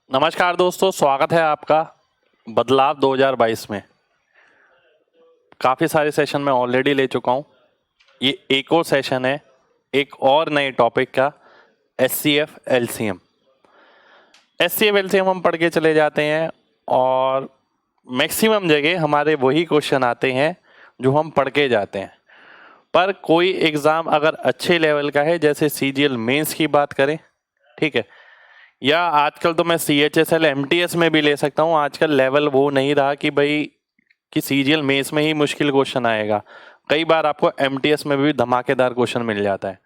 नमस्कार दोस्तों, स्वागत है आपका बदलाव 2022 में। काफ़ी सारे सेशन मैं ऑलरेडी ले चुका हूँ। ये एक और सेशन है एक और नए टॉपिक का, SCF LCM। SCF LCM हम पढ़ के चले जाते हैं और मैक्सिमम जगह हमारे वही क्वेश्चन आते हैं जो हम पढ़ के जाते हैं। पर कोई एग्ज़ाम अगर अच्छे लेवल का है, जैसे CGL मेंस की बात करें, ठीक है, या आजकल तो मैं CHSL MTS में भी ले सकता हूँ। आजकल लेवल वो नहीं रहा कि भाई कि CGL मेंस में ही मुश्किल क्वेश्चन आएगा। कई बार आपको MTS में भी धमाकेदार क्वेश्चन मिल जाता है।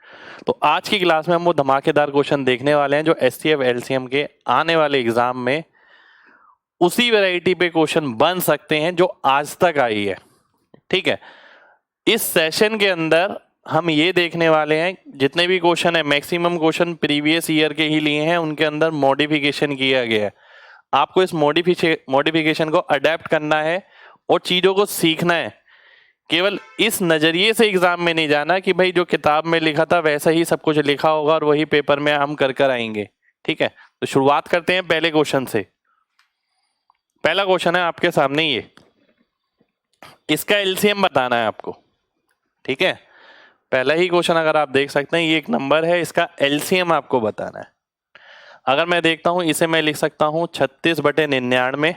तो आज की क्लास में हम वो धमाकेदार क्वेश्चन देखने वाले हैं जो SCF LCM के आने वाले एग्जाम में उसी वैरायटी पे क्वेश्चन बन सकते हैं जो आज तक आई है। ठीक है, इस सेशन के अंदर हम ये देखने वाले हैं जितने भी क्वेश्चन है, मैक्सिमम क्वेश्चन प्रीवियस ईयर के ही लिए हैं, उनके अंदर मॉडिफिकेशन किया गया है। आपको इस मॉडिफिकेशन को अडेप्ट करना है और चीज़ों को सीखना है। केवल इस नज़रिए से एग्जाम में नहीं जाना कि भाई जो किताब में लिखा था वैसा ही सब कुछ लिखा होगा और वही पेपर में हम कर आएंगे। ठीक है, तो शुरुआत करते हैं पहले क्वेश्चन से। पहला क्वेश्चन है आपके सामने, ये इसका LCM बताना है आपको। ठीक है, पहला ही क्वेश्चन अगर आप देख सकते हैं, ये एक नंबर है, इसका LCM आपको बताना है। अगर मैं देखता हूं, इसे मैं लिख सकता हूं 36/99,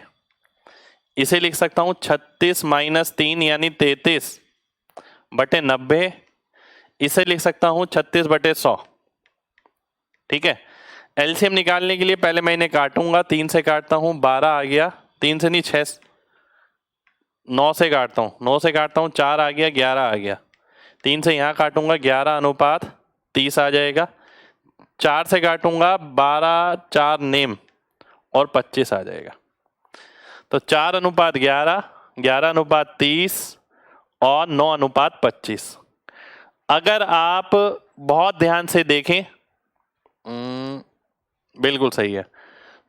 इसे लिख सकता हूं 36 - 3 यानी 33/90, इसे लिख सकता हूं 36/100। ठीक है, LCM निकालने के लिए पहले मैं इन्हें काटूंगा। 3 से काटता हूं 12 आ गया, 3 से नहीं 6, 9 से काटता हूं, 9 से काटता हूं 4 आ गया, 11 आ गया। 3 से यहाँ काटूंगा 11:30 आ जाएगा। 4 से काटूंगा 12, 4 नेम और 25 आ जाएगा। तो 4:11, 11:30 और 9:25। अगर आप बहुत ध्यान से देखें, बिल्कुल सही है।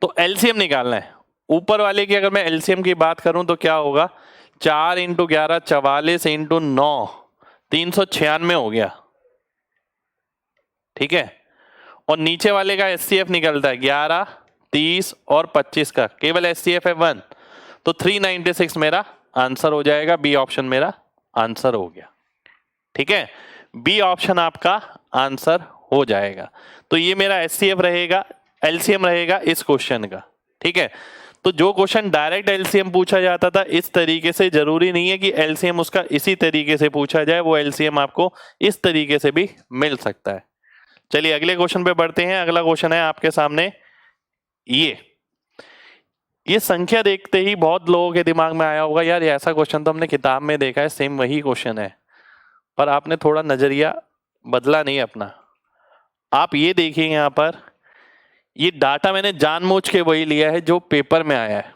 तो LCM निकालना है। ऊपर वाले की अगर मैं LCM की बात करूं तो क्या होगा, 4 × 11 44 × 9 396 हो गया। ठीक है, और नीचे वाले का SCF निकलता है 11, 30 और 25 का, केवल SCF है 1, तो 396 मेरा आंसर हो जाएगा। बी ऑप्शन मेरा आंसर हो गया। ठीक है, बी ऑप्शन आपका आंसर हो जाएगा। तो ये मेरा SCF रहेगा, LCM रहेगा इस क्वेश्चन का। ठीक है, तो जो क्वेश्चन डायरेक्ट LCM पूछा जाता था इस तरीके से, जरूरी नहीं है कि LCM उसका इसी तरीके से पूछा जाए, वो LCM आपको इस तरीके से भी मिल सकता है। चलिए अगले क्वेश्चन पे बढ़ते हैं। अगला क्वेश्चन है आपके सामने, ये संख्या देखते ही बहुत लोगों के दिमाग में आया होगा, यार ऐसा क्वेश्चन तो हमने किताब में देखा है, सेम वही क्वेश्चन है, पर आपने थोड़ा नजरिया बदला नहीं अपना। आप ये देखिए, यहां पर ये डाटा मैंने जानबूझ के वही लिया है जो पेपर में आया है,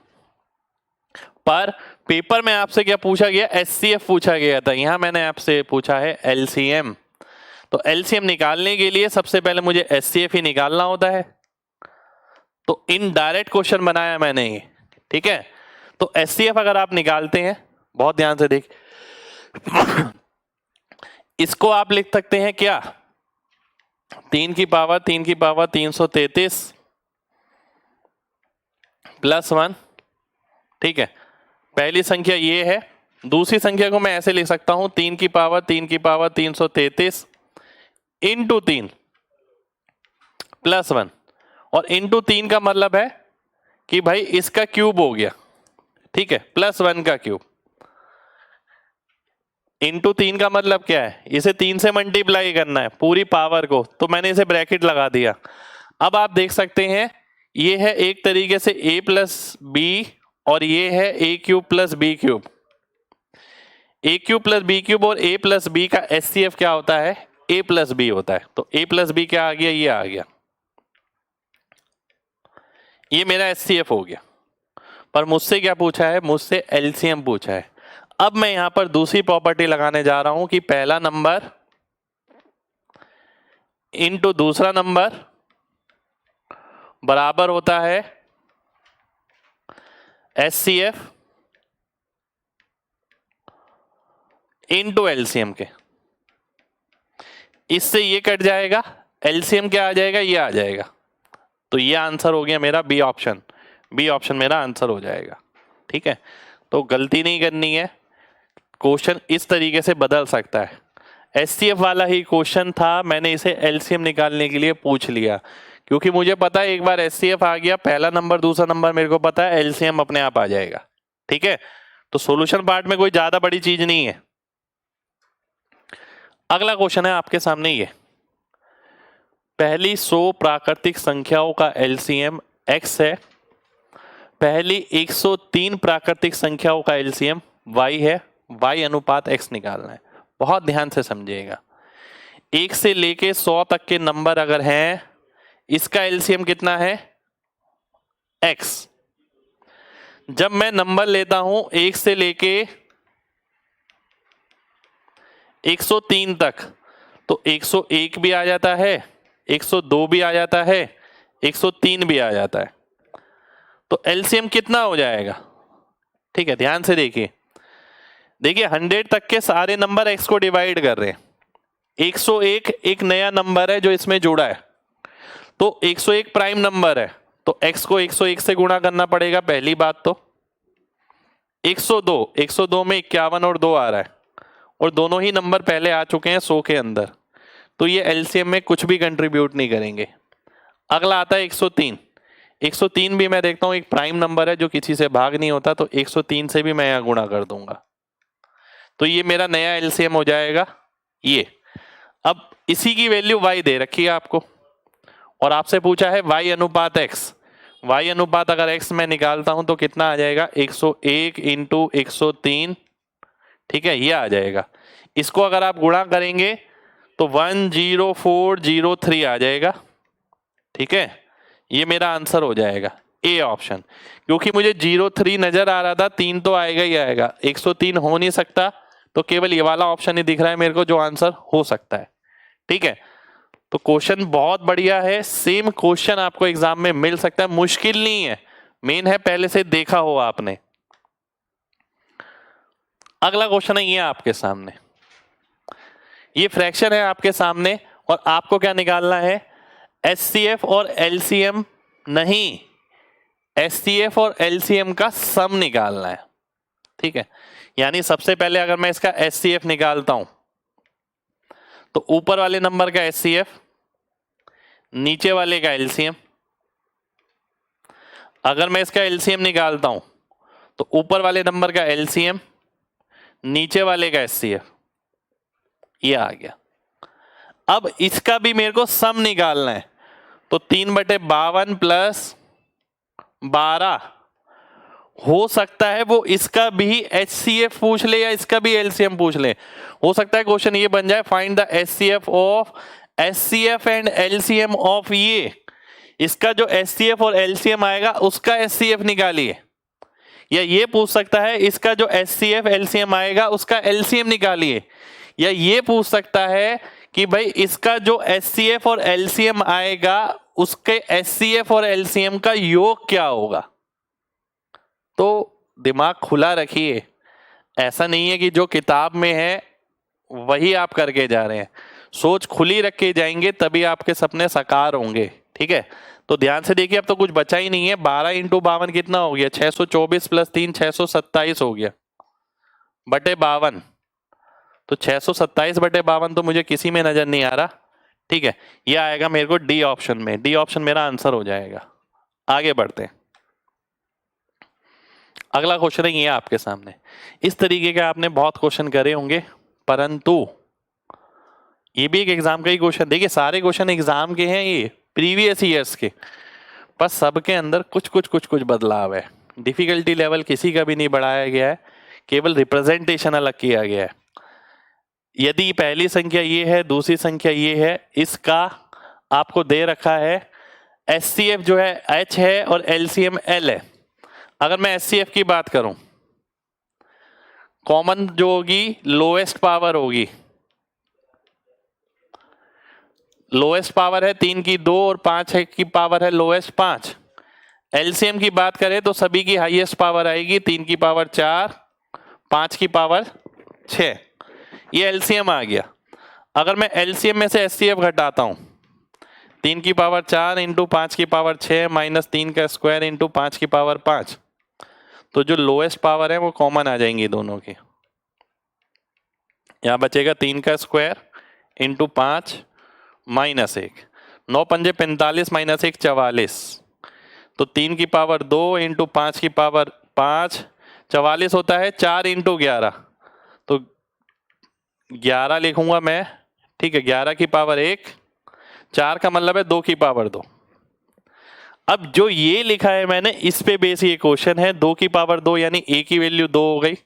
पर पेपर में आपसे क्या पूछा गया, SCF पूछा गया था। यहां मैंने आपसे पूछा है LCM। तो LCM निकालने के लिए सबसे पहले मुझे SCF ही निकालना होता है, तो इनडायरेक्ट क्वेश्चन बनाया मैंने ये। ठीक है, तो SCF अगर आप निकालते हैं, बहुत ध्यान से देख, इसको आप लिख सकते हैं क्या, 3 की पावर 333 +1। ठीक है, पहली संख्या ये है। दूसरी संख्या को मैं ऐसे लिख सकता हूं, 3 की पावर 333 × 3 +1, और × 3 का मतलब है कि भाई इसका क्यूब हो गया। ठीक है, +1 का क्यूब। × 3 का मतलब क्या है, इसे 3 से मल्टीप्लाई करना है पूरी पावर को, तो मैंने इसे ब्रैकेट लगा दिया। अब आप देख सकते हैं ये है एक तरीके से a + b और ये है a³ + b³। a³ + b³ और a + b का SCF क्या होता है, a + b होता है। तो a + b क्या आ गया, ये आ गया, ये मेरा SCF हो गया। पर मुझसे क्या पूछा है, मुझसे LCM पूछा है। अब मैं यहां पर दूसरी प्रॉपर्टी लगाने जा रहा हूं कि पहला नंबर × दूसरा नंबर बराबर होता है SCF × LCM के। इससे ये कट जाएगा, LCM क्या आ जाएगा, ये आ जाएगा। तो ये आंसर हो गया मेरा बी ऑप्शन। बी ऑप्शन मेरा आंसर हो जाएगा। ठीक है, तो गलती नहीं करनी है, क्वेश्चन इस तरीके से बदल सकता है। एचसीएफ वाला ही क्वेश्चन था, मैंने इसे एलसीएम निकालने के लिए पूछ लिया, क्योंकि मुझे पता है एक बार एचसीएफ आ गया, पहला नंबर दूसरा नंबर मेरे को पता है, एलसीएम अपने आप आ जाएगा। ठीक है, तो सॉल्यूशन पार्ट में कोई ज्यादा बड़ी चीज नहीं है। अगला क्वेश्चन है आपके सामने ये, पहली 100 प्राकृतिक संख्याओं का एलसीएम x है, पहली 103 प्राकृतिक संख्याओं का एलसीएम y है, y अनुपात x निकालना है। बहुत ध्यान से समझिएगा, 1 से लेके 100 तक के नंबर अगर हैं, इसका एलसीएम कितना है x। जब मैं नंबर लेता हूं 1 से लेके 103 तक, तो 101 भी आ जाता है, 102 भी आ जाता है, 103 भी आ जाता है, तो एलसीएम कितना हो जाएगा। ठीक है, ध्यान से देखिए 100 तक के सारे नंबर x को डिवाइड कर रहे हैं, 101 एक नया नंबर है जो इसमें जुड़ा है, तो 101 प्राइम नंबर है, तो x को 101 से गुणा करना पड़ेगा पहली बात। तो 102 में 51 और 2 आ रहा है, और दोनों ही नंबर पहले आ चुके हैं 100 के अंदर, तो ये एलसीएम में कुछ भी कंट्रीब्यूट नहीं करेंगे। अगला आता है 103 भी मैं देखता हूं एक प्राइम नंबर है जो किसी से भाग नहीं होता, तो 103 से भी मैं यहां गुणा कर दूंगा, तो ये मेरा नया एलसीएम हो जाएगा ये। अब इसी की वैल्यू y दे रखी है आपको, और आपसे पूछा है y अनुपात x। y अनुपात अगर x मैं निकालता हूं तो कितना आ जाएगा, 101 इंटू 103। ठीक है, ये आ जाएगा। इसको अगर आप गुणा करेंगे तो 10403 आ जाएगा। ठीक है, ये मेरा आंसर हो जाएगा ए ऑप्शन, क्योंकि मुझे 03 नजर आ रहा था, 3 तो आएगा ही आएगा, 103 हो नहीं सकता, तो केवल ये वाला ऑप्शन ही दिख रहा है मेरे को जो आंसर हो सकता है। ठीक है, तो क्वेश्चन बहुत बढ़िया है, सेम क्वेश्चन आपको एग्जाम में मिल सकता है, मुश्किल नहीं है, मेन है पहले से देखा हो आपने। अगला क्वेश्चन है ये आपके सामने, ये फ्रैक्शन है आपके सामने, और आपको क्या निकालना है, एचसीएफ और एलसीएम नहीं, एचसीएफ और एलसीएम का सम निकालना है। ठीक है, यानी सबसे पहले अगर मैं इसका एचसीएफ निकालता हूं, तो ऊपर वाले नंबर का एचसीएफ, नीचे वाले का एलसीएम। अगर मैं इसका एलसीएम निकालता हूं, तो ऊपर वाले नंबर का एलसीएम, नीचे वाले का एचसीएफ, ये आ गया। अब इसका भी मेरे को सम निकालना है, तो 3/52 प्लस 12, हो सकता है वो इसका भी एचसीएफ पूछ ले या इसका भी एलसीएम पूछ ले। हो सकता है क्वेश्चन ये बन जाए, find the HCF and LCM of ये, इसका जो एचसीएफ और एलसीएम आएगा उसका एचसीएफ निकालिए, या ये पूछ सकता है इसका जो एचसीएफ एलसीएम आएगा उसका एलसीएम निकालिए, या ये पूछ सकता है कि भाई इसका जो एचसीएफ और एलसीएम आएगा उसके एचसीएफ और एलसीएम का योग क्या होगा। तो दिमाग खुला रखिए, ऐसा नहीं है कि जो किताब में है वही आप करके जा रहे हैं, सोच खुली रख के जाएंगे तभी आपके सपने साकार होंगे। ठीक है, तो ध्यान से देखिए, अब तो कुछ बचा ही नहीं है। 12 इंटू 52 कितना हो गया, 624 प्लस 3 627 हो गया बटे 52, तो 627 बटे 52 तो मुझे किसी में नजर नहीं आ रहा। ठीक है, ये आएगा मेरे को डी ऑप्शन में, डी ऑप्शन मेरा आंसर हो जाएगा। आगे बढ़ते हैं, अगला क्वेश्चन है ये आपके सामने। इस तरीके के आपने बहुत क्वेश्चन करे होंगे, परंतु ये भी एक एग्जाम का ही क्वेश्चन। देखिए सारे क्वेश्चन एग्जाम के हैं, ये प्रीवियस ईयर्स के, पर सबके अंदर कुछ बदलाव है। डिफिकल्टी लेवल किसी का भी नहीं बढ़ाया गया है, केवल रिप्रेजेंटेशन अलग किया गया है। यदि पहली संख्या ये है, दूसरी संख्या ये है, इसका आपको दे रखा है एचसीएफ जो है H है और एलसीएम L है। अगर मैं एचसीएफ की बात करूं, कॉमन जो होगी लोएस्ट पावर होगी, लोएस्ट पावर है 3 की 2 और 5 है की पावर है लोएस्ट 5। एलसीएम की बात करें तो सभी की हाईएस्ट पावर आएगी 3 की पावर 4, 5 की पावर 6, ये एलसीएम आ गया। अगर मैं एलसीएम में से एचसीएफ घटाता हूं, 3 की पावर 4 इंटू 5 की पावर 6 माइनस 3 का स्क्वायर इंटू 5 की पावर 5। तो जो लोएस्ट पावर है वो कॉमन आ जाएंगी दोनों की। यहाँ बचेगा 3 का स्क्वायर इंटू 5 माइनस 1। 9 पंजे 45 माइनस 1 44। तो 3 की पावर 2 इंटू 5 की पावर 5, 44 होता है 4 इंटू 11। तो 11 लिखूंगा मैं, ठीक है। 11 की पावर 1, 4 का मतलब है 2 की पावर 2। अब जो ये लिखा है मैंने, इस पे बेस ये क्वेश्चन है। 2 की पावर 2 यानी ए की वैल्यू 2 हो गई,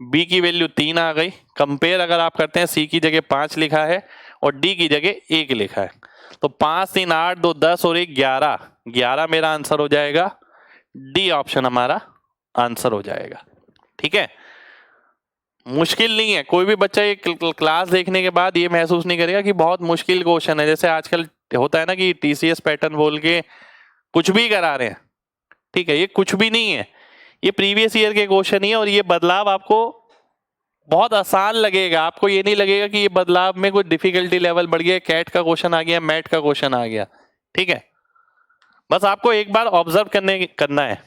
बी की वैल्यू 3 आ गई। कंपेयर अगर आप करते हैं, सी की जगह 5 लिखा है और डी की जगह 1 लिखा है। तो 5 3 8 2 10 और 1 11, 11 मेरा आंसर हो जाएगा। डी ऑप्शन हमारा आंसर हो जाएगा। ठीक है, मुश्किल नहीं है। कोई भी बच्चा ये क्लास देखने के बाद ये महसूस नहीं करेगा कि बहुत मुश्किल क्वेश्चन है। जैसे आजकल होता है ना कि टीसीएस पैटर्न बोल के कुछ भी करा रहे हैं। ठीक है, ये कुछ भी नहीं है, ये प्रीवियस ईयर के क्वेश्चन ही है। और ये बदलाव आपको बहुत आसान लगेगा, आपको ये नहीं लगेगा कि ये बदलाव में कोई डिफिकल्टी लेवल बढ़ गया, कैट का क्वेश्चन आ गया, मैट का क्वेश्चन आ गया। ठीक है, बस आपको एक बार ऑब्जर्व करना है।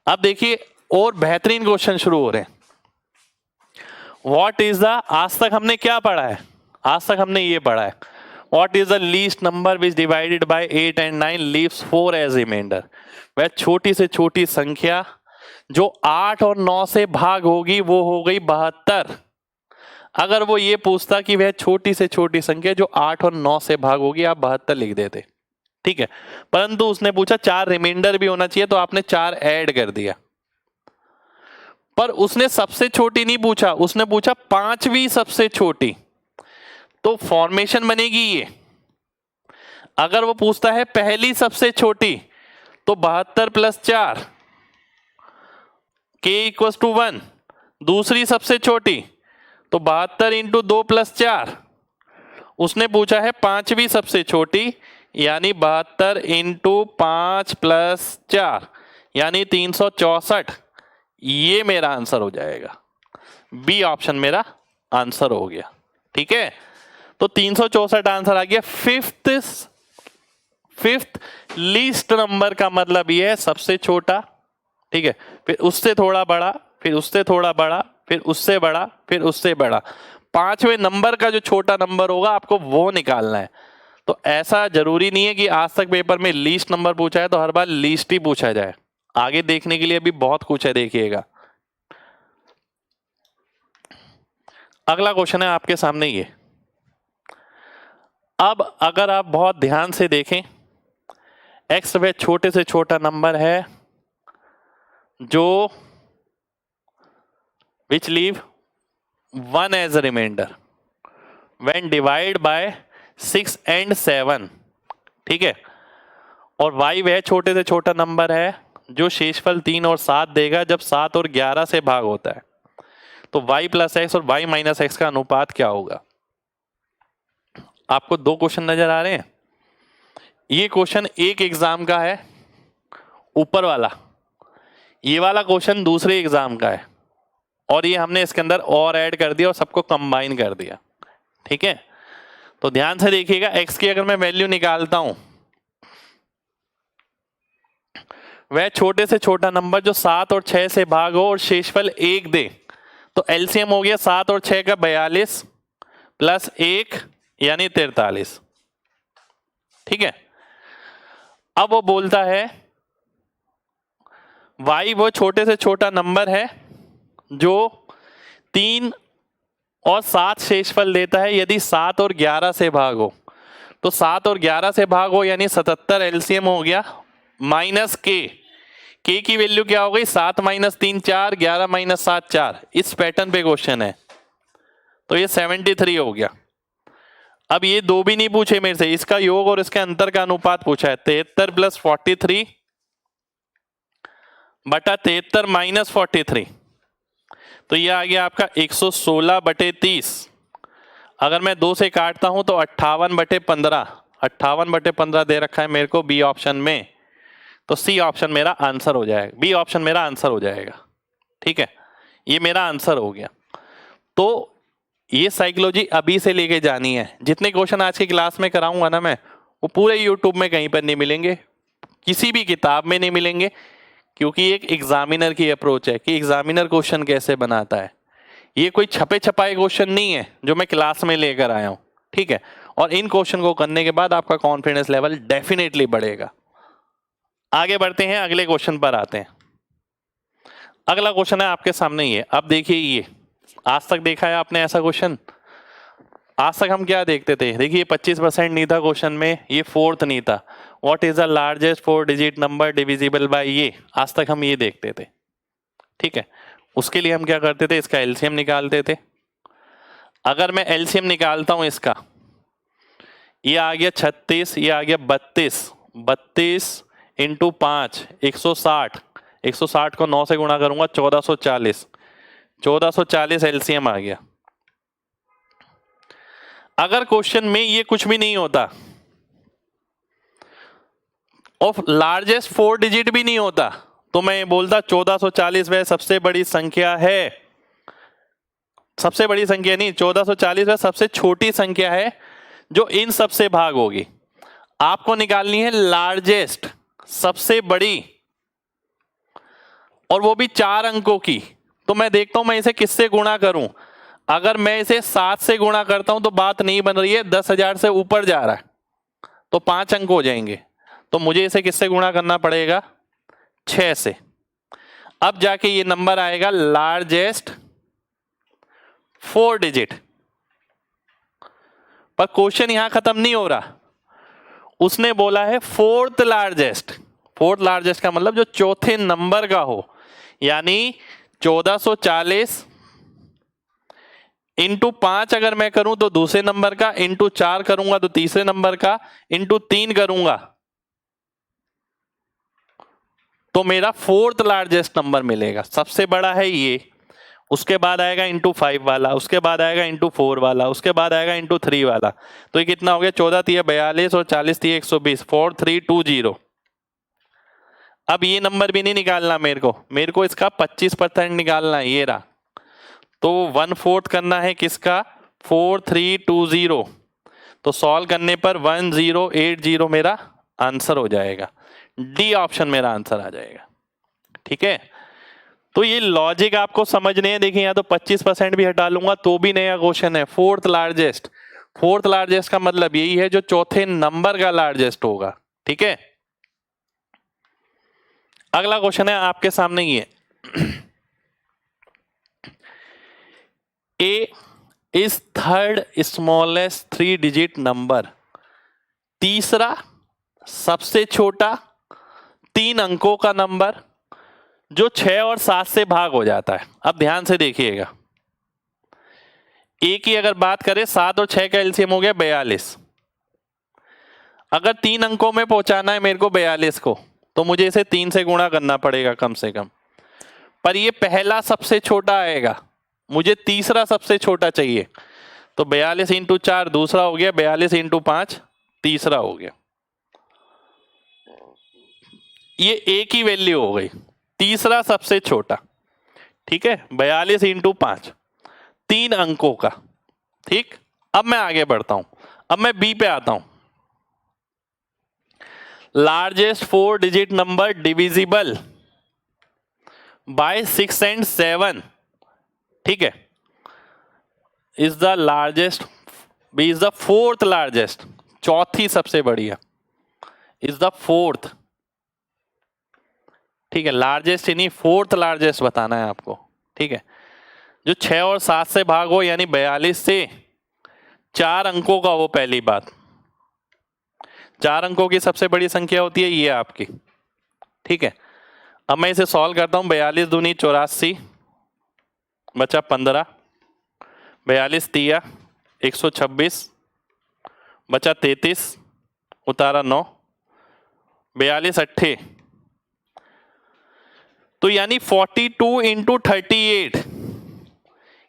अब देखिए और बेहतरीन क्वेश्चन शुरू हो रहे हैं। व्हाट इज द, आज तक हमने क्या पढ़ा है? आज तक हमने ये पढ़ा है, what is the least number which divided by 8 and 9 leaves 4 as remainder. वह छोटी से छोटी संख्या जो 8 और 9 से भाग होगी वो हो गई 72। अगर वो ये पूछता कि वह छोटी से छोटी संख्या जो 8 और 9 से भाग होगी, आप 72 लिख देते। ठीक है, परंतु उसने पूछा 4 रिमाइंडर भी होना चाहिए, तो आपने 4 ऐड कर दिया। पर उसने सबसे छोटी नहीं पूछा, उसने पूछा 5वीं सबसे छोटी। तो फॉर्मेशन बनेगी ये। अगर वो पूछता है पहली सबसे छोटी, तो 72 प्लस 4 k इक्वल्स टू 1। दूसरी सबसे छोटी तो 72 इंटू 2 प्लस 4। उसने पूछा है 5वीं सबसे छोटी, यानी 72 इंटू 5 प्लस 4 यानी 364। ये मेरा आंसर हो जाएगा। बी ऑप्शन मेरा आंसर हो गया। ठीक है, तो 364 आंसर आ गया। फिफ्थ लीस्ट नंबर का मतलब ये है सबसे छोटा। ठीक है, फिर उससे थोड़ा बड़ा, फिर उससे थोड़ा बड़ा, फिर उससे बड़ा, फिर उससे बड़ा। 5वें नंबर का जो छोटा नंबर होगा आपको वो निकालना है। तो ऐसा जरूरी नहीं है कि आज तक पेपर में लीस्ट नंबर पूछा है तो हर बार लीस्ट ही पूछा जाए। आगे देखने के लिए भी बहुत कुछ है, देखिएगा। अगला क्वेश्चन है आपके सामने ये। अब अगर आप बहुत ध्यान से देखें, x वह छोटे से छोटा नंबर है जो which leave 1 as a reminder when divide by 6 and 7। ठीक है, और y वह छोटे से छोटा नंबर है जो शेषफल 3 और 7 देगा जब 7 और 11 से भाग होता है। तो y प्लस एक्स और y माइनस एक्स का अनुपात क्या होगा? आपको 2 क्वेश्चन नजर आ रहे हैं। ये क्वेश्चन एक एग्जाम का है, ऊपर वाला। ये वाला क्वेश्चन दूसरे एग्जाम का है, और ये हमने इसके अंदर और ऐड कर दिया और सबको कंबाइन कर दिया। ठीक है, तो ध्यान से देखिएगा। x की अगर मैं वैल्यू निकालता हूं, वह छोटे से छोटा नंबर जो 7 और 6 से भाग हो और शेषफल 1 दे, तो एलसीएम हो गया 7 और 6 का 42 प्लस 1 यानी 43। ठीक है, अब वो बोलता है y वो छोटे से छोटा नंबर है जो 3 और 7 शेषफल देता है यदि 7 और 11 से भाग हो। तो 7 और 11 से भाग हो यानी 77 एलसीएम हो गया माइनस k की वैल्यू क्या हो गई? 7 माइनस 3 4, 11 माइनस 7 4। इस पैटर्न पे क्वेश्चन है, तो ये 73 हो गया। अब ये 2 भी नहीं पूछे मेरे से, इसका योग और इसके अंतर का अनुपात पूछा है। 73 प्लस 43 बटा 73 माइनस 43, तो ये आ गया आपका 116 बटे 30। अगर मैं 2 से काटता हूं तो 58 बटे 15, 58 बटे 15 दे रखा है मेरे को बी ऑप्शन में। तो सी ऑप्शन मेरा आंसर हो जाएगा, बी ऑप्शन मेरा आंसर हो जाएगा। ठीक है, ये मेरा आंसर हो गया। तो ये साइकोलॉजी अभी से लेके जानी है। जितने क्वेश्चन आज की क्लास में कराऊंगा ना मैं, वो पूरे यूट्यूब में कहीं पर नहीं मिलेंगे, किसी भी किताब में नहीं मिलेंगे, क्योंकि एक एग्जामिनर की अप्रोच है कि एग्जामिनर क्वेश्चन कैसे बनाता है। ये कोई छपे छपाए क्वेश्चन नहीं है जो मैं क्लास में लेकर आया हूं, ठीक है। और इन क्वेश्चन को करने के बाद आपका कॉन्फिडेंस लेवल डेफिनेटली बढ़ेगा। आगे बढ़ते हैं, अगले क्वेश्चन पर आते हैं। अगला क्वेश्चन है आपके सामने ही है। अब देखिए, ये आज तक देखा है आपने ऐसा क्वेश्चन? आज तक हम क्या देखते थे? देखिए 25% नहीं था क्वेश्चन में, ये फोर्थ नहीं था। What is the largest 4 digit number divisible bye ये, आज तक हम ये देखते थे, ठीक है। उसके लिए हम क्या करते थे? इसका एलसीएम निकालते थे। अगर मैं एलसीएम निकालता हूं इसका, ये आ गया 36, ये आ गया 32, 32 इंटू 5 160, 160 को 9 से गुणा करूंगा 1440, 1440 एलसीएम आ गया। अगर क्वेश्चन में ये कुछ भी नहीं होता और लार्जेस्ट 4 डिजिट भी नहीं होता, तो मैं ये बोलता 1440 वह सबसे बड़ी संख्या है। सबसे बड़ी संख्या नहीं, 1440 वह सबसे छोटी संख्या है जो इन सबसे भाग होगी। आपको निकालनी है लार्जेस्ट, सबसे बड़ी, और वो भी 4 अंकों की। तो मैं देखता हूं मैं इसे किससे गुणा करूं। अगर मैं इसे 7 से गुणा करता हूं तो बात नहीं बन रही है, 10,000 से ऊपर जा रहा है, तो 5 अंक हो जाएंगे। तो मुझे इसे किससे गुणा करना पड़ेगा? 6 से। अब जाके ये नंबर आएगा लार्जेस्ट 4 डिजिट। पर क्वेश्चन यहां खत्म नहीं हो रहा, उसने बोला है फोर्थ लार्जेस्ट। फोर्थ लार्जेस्ट का मतलब जो चौथे नंबर का हो, यानी 1440 इंटू 5 अगर मैं करूं तो दूसरे नंबर का, इंटू 4 करूंगा तो तीसरे नंबर का, इंटू 3 करूंगा तो मेरा फोर्थ लार्जेस्ट नंबर मिलेगा। सबसे बड़ा है ये, उसके बाद आएगा इंटू 5 वाला, उसके बाद आएगा इंटू 4 वाला, उसके बाद आएगा इंटू 3 वाला। तो ये कितना हो गया? 14 3 42 और 40 3 120, 4320। अब ये नंबर भी नहीं निकालना मेरे को इसका 25% निकालना है, ये रहा। तो 1/4 करना है किसका? 4320। तो सॉल्व करने पर 1080 मेरा आंसर हो जाएगा। डी ऑप्शन मेरा आंसर आ जाएगा, ठीक है। तो ये लॉजिक आपको समझने हैं। देखिए यहाँ तो 25% भी हटा लूंगा तो भी नया क्वेश्चन है। फोर्थ लार्जेस्ट, फोर्थ लार्जेस्ट का मतलब यही है जो चौथे नंबर का लार्जेस्ट होगा, ठीक है। अगला क्वेश्चन है आपके सामने ही है। A is third smallest 3 digit number, तीसरा सबसे छोटा 3 अंकों का नंबर जो 6 और 7 से भाग हो जाता है। अब ध्यान से देखिएगा, ए की अगर बात करें 7 और 6 का एलसीएम हो गया 42। अगर 3 अंकों में पहुंचाना है मेरे को 42 को, तो मुझे इसे 3 से गुणा करना पड़ेगा कम से कम। पर ये पहला सबसे छोटा आएगा, मुझे तीसरा सबसे छोटा चाहिए। तो 42 इंटू 4 दूसरा हो गया, 42 इंटू 5 तीसरा हो गया। ये ए की वैल्यू हो गई, तीसरा सबसे छोटा, ठीक है। 42 इंटू 5 3 अंकों का, ठीक। अब मैं आगे बढ़ता हूं, अब मैं बी पे आता हूं। Largest 4 digit number divisible by 6 and 7, ठीक है, is the largest, B is the fourth largest, चौथी सबसे बड़ी है, इज द फोर्थ, ठीक है। लार्जेस्ट यानी फोर्थ लार्जेस्ट बताना है आपको, ठीक है। जो 6 और 7 से भाग हो, यानी 42 से 4 अंकों का हो। पहली बात, 4 अंकों की सबसे बड़ी संख्या होती है ये आपकी, ठीक है। अब मैं इसे सॉल्व करता हूं। 42 दूनी 84 बचा 15, 42 तिया 126 बचा 33 उतारा 9, 42 अट्ठे, तो यानी 42 इंटू 38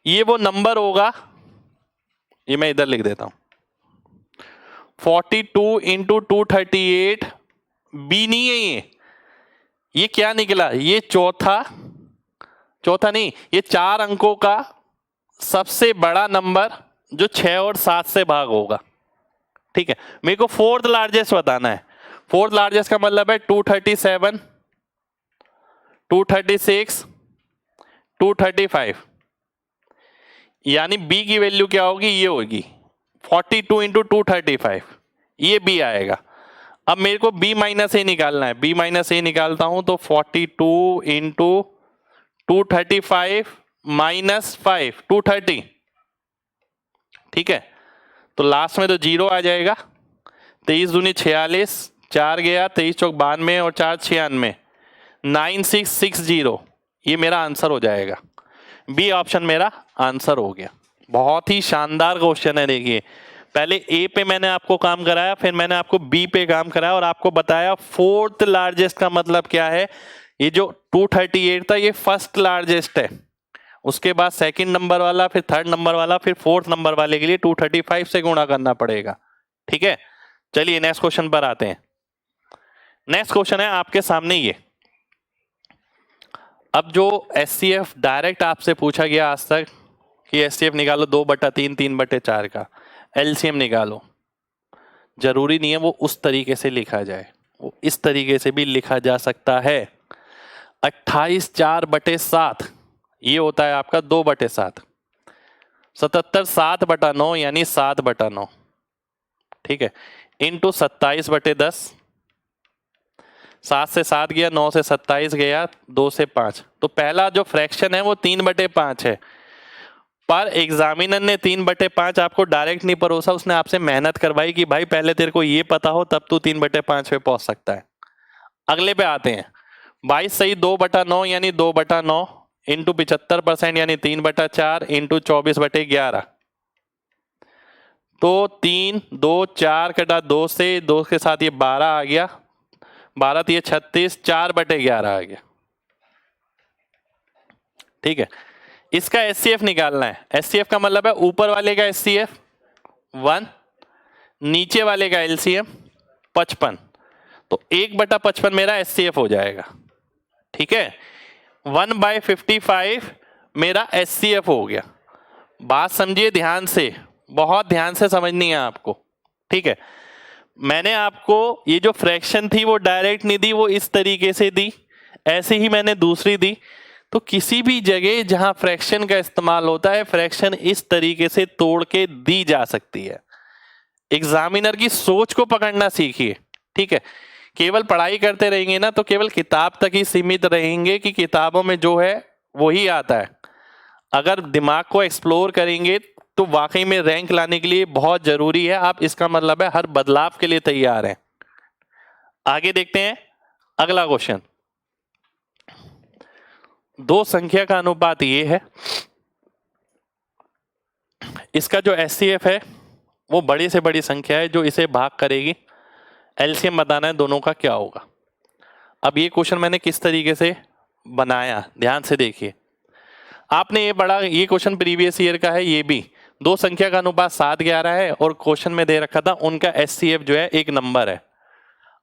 ये वो नंबर होगा। ये मैं इधर लिख देता हूं, 42 इंटू 238 बी नहीं है ये क्या निकला? ये चौथा नहीं, ये 4 अंकों का सबसे बड़ा नंबर जो 6 और 7 से भाग होगा, ठीक है, मेरे को फोर्थ लार्जेस्ट बताना है। फोर्थ लार्जेस्ट का मतलब है 237, 236, 235, यानी बी की वैल्यू क्या होगी, ये होगी 42 इंटू 235, ये बी आएगा। अब मेरे को बी माइनस ए निकालना है, बी माइनस ए निकालता हूं तो 42 इंटू 235 माइनस 5, 230, ठीक है, तो लास्ट में तो जीरो आ जाएगा। 23 दूनी 46, 4 गया, 23 चौक 92 और 4 96, 9660, ये मेरा आंसर हो जाएगा। बी ऑप्शन मेरा आंसर हो गया। बहुत ही शानदार क्वेश्चन है। देखिए, पहले ए पे मैंने आपको काम कराया, फिर मैंने आपको बी पे काम कराया और आपको बताया फोर्थ लार्जेस्ट का मतलब क्या है। ये जो 238 था ये फर्स्ट लार्जेस्ट है, उसके बाद सेकंड नंबर वाला, फिर थर्ड नंबर वाला, फिर फोर्थ नंबर वाले के लिए 235 से गुणा करना पड़ेगा। ठीक है, चलिए नेक्स्ट क्वेश्चन पर आते हैं। नेक्स्ट क्वेश्चन है आपके सामने ये। अब जो एचसीएफ डायरेक्ट आपसे पूछा गया आज तक कि एचसीएफ निकालो 2/3, 3/4 का, एलसीएम निकालो, जरूरी नहीं है वो उस तरीके से लिखा जाए, वो इस तरीके से भी लिखा जा सकता है। 28 4/7 ये होता है आपका 2/7, 77 7/9 यानी 7/9, ठीक है, इंटू 27/10, 7 से 7 गया, 9 से 27 गया, 2 से 5, तो पहला जो फ्रैक्शन है वो 3/5 है। पर एग्जामिनर ने 3/5 आपको डायरेक्ट नहीं परोसा, उसने आपसे मेहनत करवाई कि भाई पहले तेरे को ये पता हो तब तू 3/5 पे पहुंच सकता है। अगले पे आते हैं। 22 सही 2/9 यानी 2/9 इंटू 75% यानी 3/4 इंटू 24/11, तो 3 2 4 कटा 2 से, 2 के साथ ये 12 आ गया, 12 तो ये 36, 4/11 आ गया। ठीक है, इसका एचसीएफ निकालना है। एचसीएफ का मतलब है ऊपर वाले का एचसीएफ 1, नीचे वाले का एलसीएम 55, तो 1/55 मेरा एचसीएफ हो जाएगा। ठीक है, 1/55 मेरा एचसीएफ हो गया। बात समझिए ध्यान से, बहुत ध्यान से समझनी है आपको। ठीक है, मैंने आपको ये जो फ्रैक्शन थी वो डायरेक्ट नहीं दी, वो इस तरीके से दी, ऐसे ही मैंने दूसरी दी। तो किसी भी जगह जहां फ्रैक्शन का इस्तेमाल होता है, फ्रैक्शन इस तरीके से तोड़ के दी जा सकती है। एग्जामिनर की सोच को पकड़ना सीखिए। ठीक है, केवल पढ़ाई करते रहेंगे ना तो केवल किताब तक ही सीमित रहेंगे कि किताबों में जो है वही आता है। अगर दिमाग को एक्सप्लोर करेंगे तो वाकई में रैंक लाने के लिए बहुत जरूरी है। आप इसका मतलब है हर बदलाव के लिए तैयार हैं। आगे देखते हैं अगला क्वेश्चन। दो संख्या का अनुपात ये है, इसका जो एचसीएफ है वो बड़ी से बड़ी संख्या है जो इसे भाग करेगी। एलसीएम बताना है दोनों का क्या होगा। अब ये क्वेश्चन मैंने किस तरीके से बनाया, ध्यान से देखिए। आपने ये पढ़ा, ये क्वेश्चन प्रीवियस ईयर का है, ये भी दो संख्या का अनुपात 7 11 है और क्वेश्चन में दे रखा था उनका एचसीएफ जो है एक नंबर है।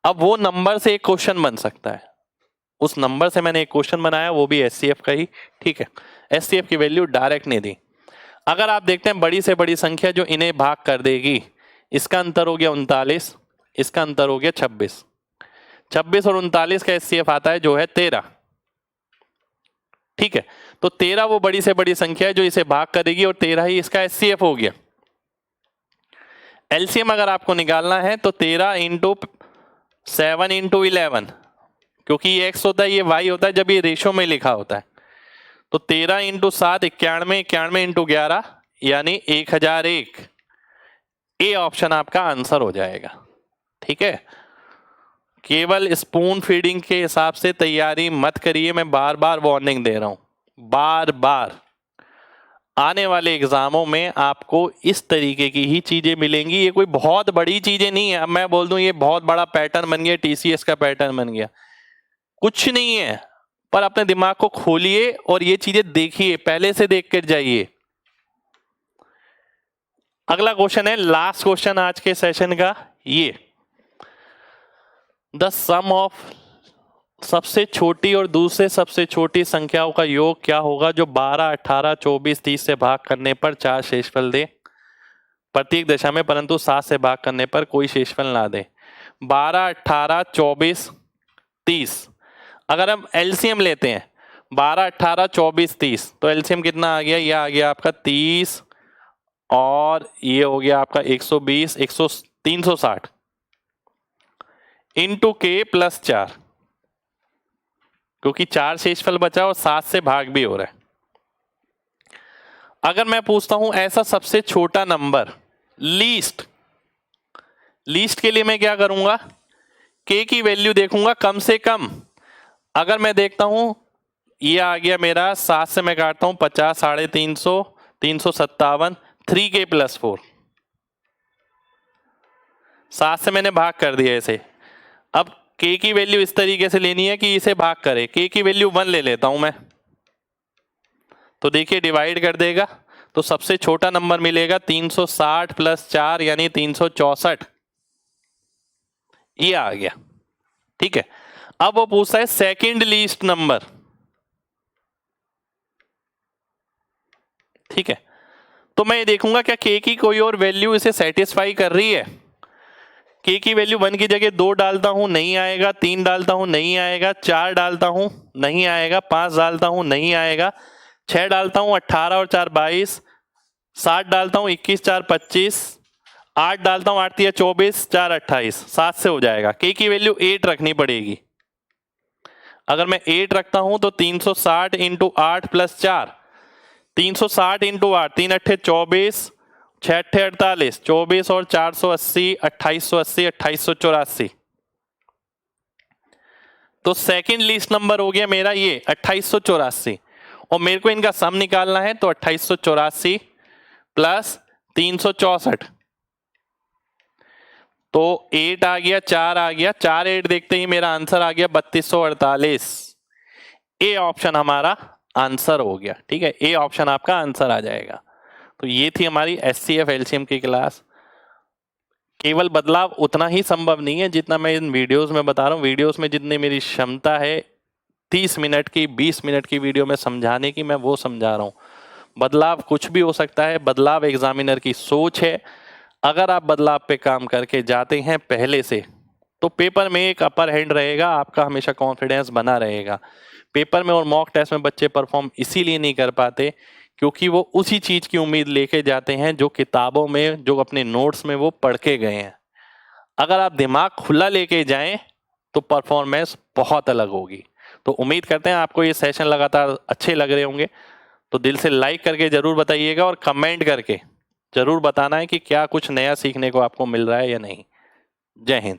अब वो नंबर से एक क्वेश्चन बन सकता है, उस नंबर से मैंने एक क्वेश्चन बनाया, वो भी एचसीएफ का ही। ठीक है, एचसीएफ की वैल्यू डायरेक्ट नहीं दी। अगर आप देखते हैं बड़ी से बड़ी संख्या जो इन्हें भाग कर देगी, इसका अंतर हो गया 39, इसका अंतर हो गया 26, 26 और 39 का एचसीएफ आता है जो है 13। ठीक है, तो 13 वो बड़ी से बड़ी संख्या है जो इसे भाग करेगी और 13 ही इसका एचसीएफ हो गया। एलसीएम अगर आपको निकालना है तो 13 इंटू 7 इंटू 11, क्योंकि ये एक्स होता है ये वाई होता है जब ये रेशो में लिखा होता है, तो 13 इंटू 7 91, 91 इंटू 11 यानी 1001। ए ऑप्शन आपका आंसर हो जाएगा। ठीक है, केवल स्पून फीडिंग के हिसाब से तैयारी मत करिए, मैं बार बार वार्निंग दे रहा हूं, बार बार। आने वाले एग्जामों में आपको इस तरीके की ही चीजें मिलेंगी। ये कोई बहुत बड़ी चीजें नहीं है। अब मैं बोल दूं ये बहुत बड़ा पैटर्न बन गया, टीसीएस का पैटर्न बन गया, कुछ नहीं है। पर अपने दिमाग को खोलिए और ये चीजें देखिए, पहले से देख कर जाइए। अगला क्वेश्चन है, लास्ट क्वेश्चन आज के सेशन का, ये द सम ऑफ सबसे छोटी और दूसरे सबसे छोटी संख्याओं का योग क्या होगा जो 12 18 24 30 से भाग करने पर 4 शेषफल दे। प्रत्येक दशा में, परंतु 7 से भाग करने पर कोई शेषफल ना दे। 12, 18, 24, 30। अगर हम एलसीएम लेते हैं 12, 18, 24, 30, तो एलसीएम कितना आ गया? ये आ गया आपका 30 और ये हो गया आपका 120, 360 इंटू के प्लस 4, क्योंकि 4 शेषफल बचा और 7 से भाग भी हो रहा है। अगर मैं पूछता हूं ऐसा सबसे छोटा नंबर, लीस्ट के लिए मैं क्या करूंगा? के की वैल्यू देखूंगा कम से कम। अगर मैं देखता हूं ये आ गया मेरा 7 से मैं काटता हूं 50, 350, 357, 3k + 4। 7 से मैंने भाग कर दिया इसे। अब k की वैल्यू इस तरीके से लेनी है कि इसे भाग करे। k की वैल्यू 1 ले लेता हूं मैं, तो देखिए डिवाइड कर देगा तो सबसे छोटा नंबर मिलेगा 360 + 4 यानी 364। ये आ गया, ठीक है। अब वो पूछता है सेकंड लीस्ट नंबर, ठीक है। तो मैं ये देखूंगा क्या k की कोई और वैल्यू इसे सेटिस्फाई कर रही है। k की वैल्यू 1 की जगह 2 डालता हूं, नहीं आएगा। 3 डालता हूं, नहीं आएगा। 4 डालता हूं, नहीं आएगा। 5 डालता हूं, नहीं आएगा। 6 डालता हूं, 18 और 4 22। 7 डालता हूं, 21 4 25। 8 डालता हूं, 8 3 24, 4 28। 7 से हो जाएगा। k की वैल्यू 8 रखनी पड़ेगी। अगर मैं 8 रखता हूं तो 360 × 8 + 4, 360 × 8, 3 8 24, 6 8 48, 24 और 480, 2880, 2884। तो सेकंड लीस्ट नंबर हो गया मेरा ये 2884, और मेरे को इनका सम निकालना है। तो 2884 + 364, तो 8 आ गया, 4 आ गया। 4 8 देखते ही मेरा आंसर आ गया 3248। ए ऑप्शन हमारा आंसर हो गया, ठीक है। ए ऑप्शन आपका आंसर आ जाएगा। तो ये थी हमारी एचसीएफ एलसीएम की क्लास। केवल बदलाव उतना ही संभव नहीं है जितना मैं इन वीडियोस में बता रहा हूँ। वीडियोस में जितनी मेरी क्षमता है 30 मिनट की, 20 मिनट की वीडियो में समझाने की, मैं वो समझा रहा हूँ। बदलाव कुछ भी हो सकता है, बदलाव एग्जामिनर की सोच है। अगर आप बदलाव पे काम करके जाते हैं पहले से, तो पेपर में एक अपर हैंड रहेगा, आपका हमेशा कॉन्फिडेंस बना रहेगा। पेपर में और मॉक टेस्ट में बच्चे परफॉर्म इसीलिए नहीं कर पाते क्योंकि वो उसी चीज की उम्मीद लेके जाते हैं जो किताबों में, जो अपने नोट्स में वो पढ़ के गए हैं। अगर आप दिमाग खुला लेके जाएं तो परफॉर्मेंस बहुत अलग होगी। तो उम्मीद करते हैं आपको ये सेशन लगातार अच्छे लग रहे होंगे। तो दिल से लाइक करके जरूर बताइएगा और कमेंट करके जरूर बताना है कि क्या कुछ नया सीखने को आपको मिल रहा है या नहीं। जय हिंद।